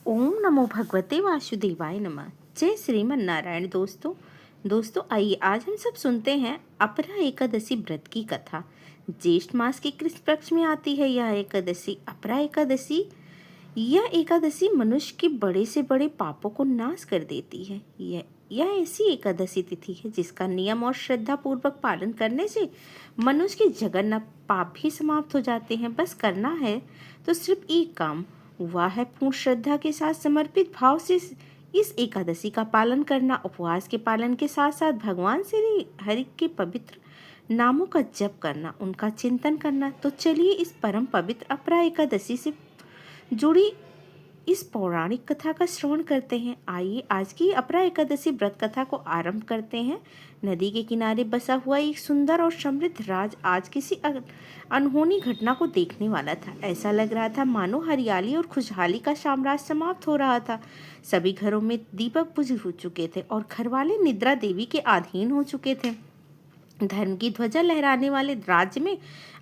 ओम नमो भगवते वासुदेवाय नमः। जय श्रीमन नारायण। दोस्तों आइए आज हम सब सुनते हैं अपरा एकादशी व्रत की कथा। ज्येष्ठ मास के कृष्ण पक्ष में आती है यह एकादशी अपरा एकादशी। यह एकादशी मनुष्य के बड़े से बड़े पापों को नाश कर देती है। यह ऐसी एकादशी तिथि है जिसका नियम और श्रद्धा पूर्वक पालन करने से मनुष्य के जघन्य पाप भी समाप्त हो जाते हैं। बस करना है तो सिर्फ एक काम, वह है पूर्ण श्रद्धा के साथ समर्पित भाव से इस एकादशी का पालन करना। उपवास के पालन के साथ साथ भगवान श्री हरि के पवित्र नामों का जप करना, उनका चिंतन करना। तो चलिए इस परम पवित्र अपरा एकादशी से जुड़ी इस पौराणिक कथा का श्रवण करते हैं। आइए आज की अपरा एकादशी व्रत कथा को आरंभ करते हैं। नदी के किनारे बसा हुआ एक सुंदर और समृद्ध राज आज किसी अनहोनी घटना को देखने वाला था। ऐसा लग रहा था मानो हरियाली और खुशहाली का साम्राज्य समाप्त हो रहा था। सभी घरों में दीपक बुझ हो चुके थे और घरवाले निद्रा देवी के अधीन हो चुके थे। धर्म की ध्वजा लहराने वाले राज्य में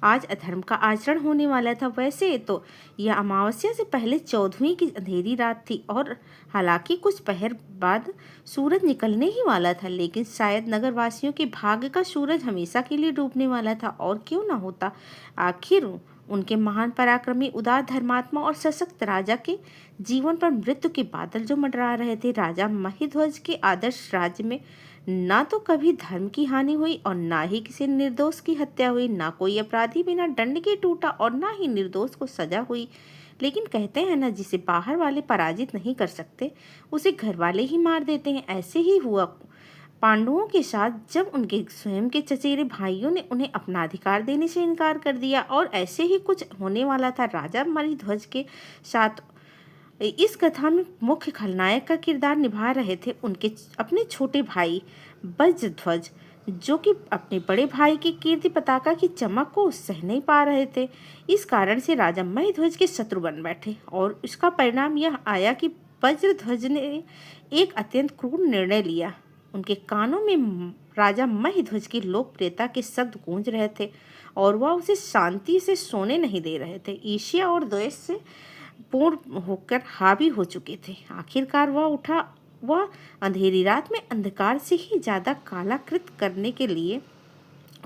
आज अधर्म का आचरण होने वाला था। वैसे तो यह अमावस्या से पहले 14वीं की अंधेरी रात थी और हालांकि कुछ पहर बाद सूरज निकलने ही वाला था, लेकिन शायद नगर वासियों के भाग्य का सूरज हमेशा के लिए डूबने वाला था। और क्यों ना होता, आखिर उनके महान पराक्रमी उदार धर्मात्मा और सशक्त राजा के जीवन पर मृत्यु के बादल जो मंडरा रहे थे। राजा महिध्वज के आदर्श राज्य में ना तो कभी धर्म की हानि हुई और ना ही किसी निर्दोष की हत्या हुई। ना कोई अपराधी बिना दंड के टूटा और ना ही निर्दोष को सजा हुई। लेकिन कहते हैं ना, जिसे बाहर वाले पराजित नहीं कर सकते उसे घर वाले ही मार देते हैं। ऐसे ही हुआ पांडवों के साथ, जब उनके स्वयं के चचेरे भाइयों ने उन्हें अपना अधिकार देने से इनकार कर दिया। और ऐसे ही कुछ होने वाला था राजा मणिध्वज के साथ। इस कथा में मुख्य खलनायक का किरदार निभा रहे थे उनके अपने छोटे भाई वज्रध्वज, जो कि अपने बड़े भाई की कीर्ति पताका की चमक को सह नहीं पा रहे थे। इस कारण से राजा महिध्वज के शत्रु बन बैठे और इसका परिणाम यह आया कि वज्रध्वज ने एक अत्यंत क्रूर निर्णय लिया। उनके कानों में राजा महिध्वज की लोकप्रियता के शब्द गूंज रहे थे और वह उसे शांति से सोने नहीं दे रहे थे। ईर्ष्या और द्वेष से पूर्ण होकर हावी हो चुके थे। आखिरकार वह उठा। वह अंधेरी रात में अंधकार से ही ज्यादा कालाकृत करने के लिए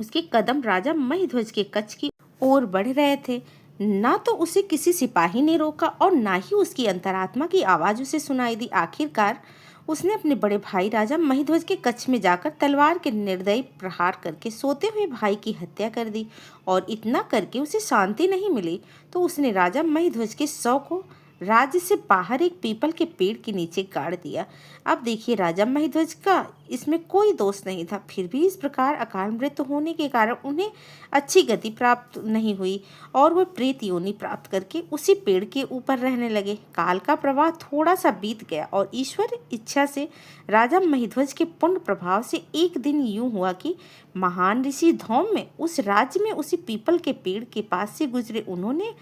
उसके कदम राजा महिध्वज के कक्ष की ओर बढ़ रहे थे। ना तो उसे किसी सिपाही ने रोका और ना ही उसकी अंतरात्मा की आवाज उसे सुनाई दी। आखिरकार उसने अपने बड़े भाई राजा महिध्वज के कक्ष में जाकर तलवार के निर्दयी प्रहार करके सोते हुए भाई की हत्या कर दी। और इतना करके उसे शांति नहीं मिली तो उसने राजा महिध्वज के शव को राज्य से बाहर एक पीपल के पेड़ के नीचे गाड़ दिया। अब देखिए, राजा महिध्वज का इसमें कोई दोष नहीं था, फिर भी इस प्रकार अकाल मृत्यु होने के कारण उन्हें अच्छी गति प्राप्त नहीं हुई और वह प्रेत योनि प्राप्त करके उसी पेड़ के ऊपर रहने लगे। काल का प्रवाह थोड़ा सा बीत गया और ईश्वर इच्छा से राजा महिध्वज के पुण्य प्रभाव से एक दिन यूं हुआ कि महान ऋषि धौम में उस राज्य में उसी पीपल के पेड़ के पास से गुजरे। उन्होंने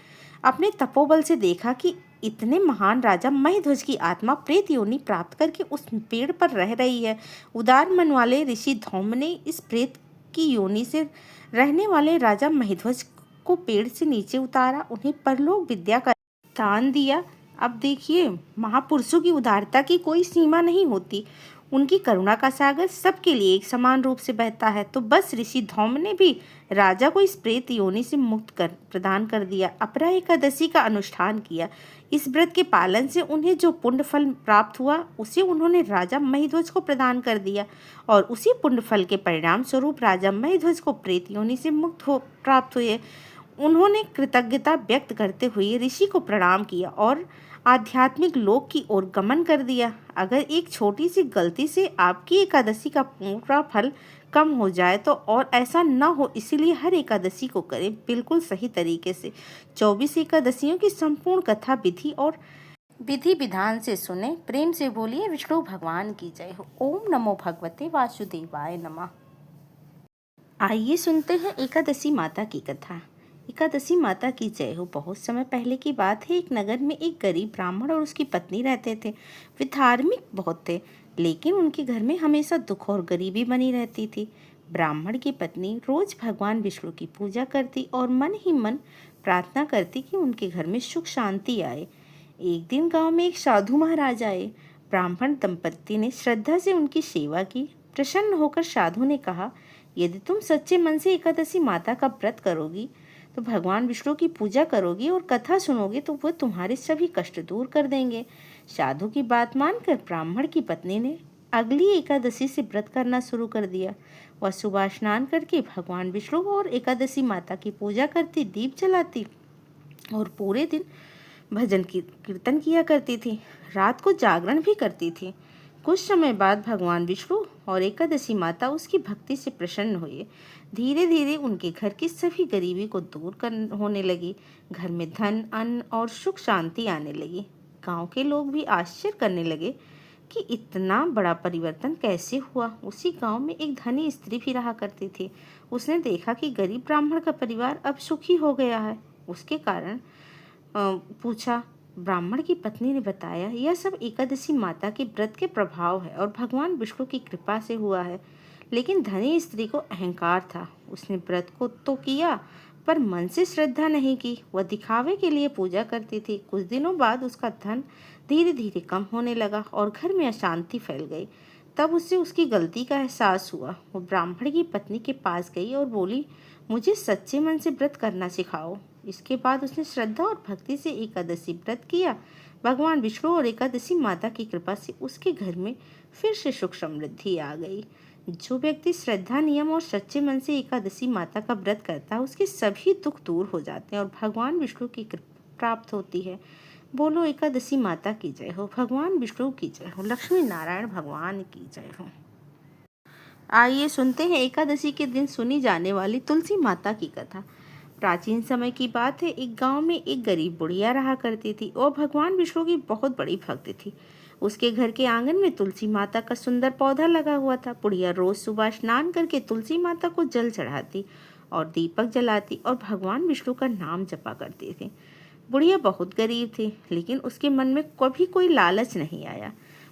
अपने तपोबल से देखा कि इतने महान राजा महिध्वज की आत्मा प्रेत योनि प्राप्त करके उस पेड़ पर रह रही है। उदार मन वाले ऋषि धौम ने इस प्रेत की योनि से रहने वाले राजा महिध्वज को पेड़ से नीचे उतारा, उन्हें परलोक विद्या का दान दिया। अब देखिए, महापुरुषों की उदारता की कोई सीमा नहीं होती। उनकी करुणा का सागर सबके लिए एक समान रूप से बहता है। तो बस ऋषि धौम ने भी राजा को इस प्रेत योनि से मुक्त कर प्रदान कर दिया। अपरा एकादशी का अनुष्ठान किया। इस व्रत के पालन से उन्हें जो पुण्य फल प्राप्त हुआ उसे उन्होंने राजा महिध्वज को प्रदान कर दिया और उसी पुण्य फल के परिणाम स्वरूप राजा महिध्वज को प्रेत योनि से मुक्त हो प्राप्त हुए। उन्होंने कृतज्ञता व्यक्त करते हुए ऋषि को प्रणाम किया और आध्यात्मिक लोक की ओर गमन कर दिया। अगर एक छोटी सी गलती से आपकी एकादशी का पूरा फल कम हो जाए तो और ऐसा न हो, इसीलिए हर एकादशी को करें बिल्कुल सही तरीके से। 24 एकादशियों की संपूर्ण कथा विधि और विधि विधान से सुने। प्रेम से बोलिए विष्णु भगवान की जय हो। ओम नमो भगवते वासुदेवाय नमः। आइए सुनते हैं एकादशी माता की कथा। एकादशी माता की जय हो। बहुत समय पहले की बात है, एक नगर में एक गरीब ब्राह्मण और उसकी पत्नी रहते थे। वे धार्मिक बहुत थे, लेकिन उनके घर में हमेशा दुख और गरीबी बनी रहती थी। ब्राह्मण की पत्नी रोज भगवान विष्णु की पूजा करती और मन ही मन प्रार्थना करती कि उनके घर में सुख शांति आए। एक दिन गांव में एक साधु महाराज आए। ब्राह्मण दंपत्ति ने श्रद्धा से उनकी सेवा की। प्रसन्न होकर साधु ने कहा, यदि तुम सच्चे मन से एकादशी माता का व्रत करोगी तो भगवान विष्णु की पूजा करोगी और कथा सुनोगे तो वह तुम्हारे सभी कष्ट दूर कर देंगे। साधु की बात मानकर ब्राह्मण की पत्नी ने अगली एकादशी से व्रत करना शुरू कर दिया। वह सुबह स्नान करके भगवान विष्णु और एकादशी माता की पूजा करती, दीप जलाती और पूरे दिन भजन कीर्तन किया करती थी। रात को जागरण भी करती थी। कुछ समय बाद भगवान विष्णु और एकादशी माता उसकी भक्ति से प्रसन्न हुए। धीरे धीरे उनके घर की सभी गरीबी को दूर होने लगी। घर में धन, अन्न और सुख शांति आने लगी। गांव के लोग भी आश्चर्य करने लगे कि इतना बड़ा परिवर्तन कैसे हुआ। उसी गांव में एक धनी स्त्री भी रहा करती थी। उसने देखा कि गरीब ब्राह्मण का परिवार अब सुखी हो गया है। उसके कारण पूछा। ब्राह्मण की पत्नी ने बताया, यह सब एकादशी माता के व्रत के प्रभाव है और भगवान विष्णु की कृपा से हुआ है। लेकिन धनी स्त्री को अहंकार था। उसने व्रत को तो किया पर मन से श्रद्धा नहीं की। वह दिखावे के लिए पूजा करती थी। कुछ दिनों बाद उसका धन धीरे धीरे कम होने लगा और घर में अशांति फैल गई। तब उसे उसकी गलती का एहसास हुआ। वो ब्राह्मण की पत्नी के पास गई और बोली, मुझे सच्चे मन से व्रत करना सिखाओ। इसके बाद उसने श्रद्धा और भक्ति से एकादशी व्रत किया। भगवान विष्णु और एकादशी माता की कृपा से उसके घर में फिर से सुख समृद्धि आ गई। जो व्यक्ति श्रद्धा, नियम और सच्चे मन से एकादशी माता का व्रत करता है उसके सभी दुख दूर हो जाते हैं और भगवान विष्णु की कृपा प्राप्त होती है। बोलो एकादशी माता की जय हो, भगवान विष्णु की जय हो, लक्ष्मी नारायण भगवान की जय हो। आइए सुनते हैं एकादशी के दिन सुनी जाने वाली तुलसी माता की कथा। प्राचीन समय की बात है। एक गांव में एक गरीब बुढ़िया रहा करती थी और भगवान विष्णु की बहुत बड़ी भक्त थी। उसके घर के आंगन में तुलसी माता का सुंदर पौधा लगा हुआ था। बुढ़िया रोज सुबह स्नान करके तुलसी माता को जल चढ़ाती और दीपक जलाती और भगवान विष्णु का नाम जपा करती थी। बुढ़िया बहुत गरीब थी, लेकिन उसके मन में कभी कोई लालच नहीं आया।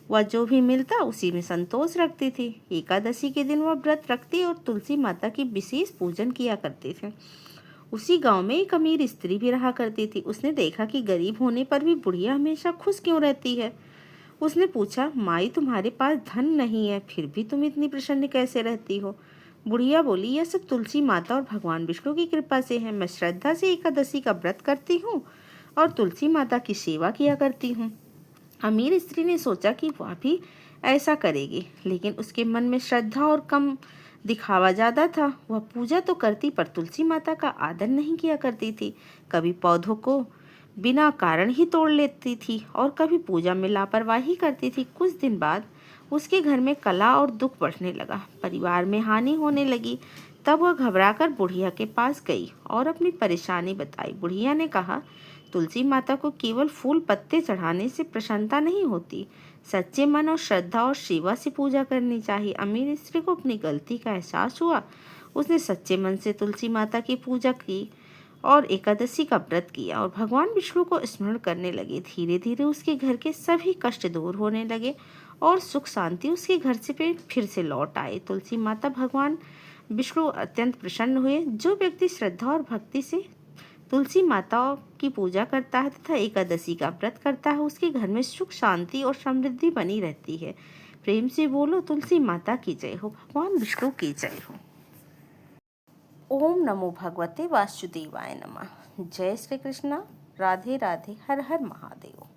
वह जो भी मिलता उसी में संतोष रखती थी। एकादशी के दिन वह व्रत रखती और तुलसी माता की विशेष पूजन किया करती थी। उसी गांव में एक अमीर स्त्री भी रहा करती थी। उसने देखा कि गरीब होने पर भी बुढ़िया हमेशा खुश क्यों रहती है। उसने पूछा, माई तुम्हारे पास धन नहीं है, फिर भी तुम इतनी प्रसन्न कैसे रहती हो। बुढ़िया बोली, यह सब तुलसी माता और भगवान विष्णु की कृपा से है। मैं श्रद्धा से एकादशी का व्रत करती हूँ और तुलसी माता की सेवा किया करती हूँ। अमीर स्त्री ने सोचा कि वह भी ऐसा करेगी, लेकिन उसके मन में श्रद्धा और कम दिखावा ज्यादा था। वह पूजा तो करती पर तुलसी माता का आदर नहीं किया करती थी। कभी पौधों को बिना कारण ही तोड़ लेती थी और कभी पूजा में लापरवाही करती थी। कुछ दिन बाद उसके घर में कलह और दुख बढ़ने लगा। परिवार में हानि होने लगी। तब वह घबराकर बुढ़िया के पास गई और अपनी परेशानी बताई। बुढ़िया ने कहा, तुलसी माता को केवल फूल पत्ते चढ़ाने से प्रसन्नता नहीं होती, सच्चे मन और श्रद्धा और सेवा से पूजा करनी चाहिए। अमीर स्त्री को अपनी गलती का एहसास हुआ। उसने सच्चे मन से तुलसी माता की पूजा की और एकादशी का व्रत किया और भगवान विष्णु को स्मरण करने लगे। धीरे धीरे उसके घर के सभी कष्ट दूर होने लगे और सुख शांति उसके घर से फिर से लौट आए। तुलसी माता भगवान विष्णु अत्यंत प्रसन्न हुए। जो व्यक्ति श्रद्धा और भक्ति से तुलसी माता की पूजा करता है तथा एकादशी का व्रत करता है उसके घर में सुख शांति और समृद्धि बनी रहती है। प्रेम से बोलो तुलसी माता की जय हो, भगवान विष्णु की जय हो। ओम नमो भगवते वासुदेवाय नमः। जय श्री कृष्ण। राधे राधे। हर हर महादेव।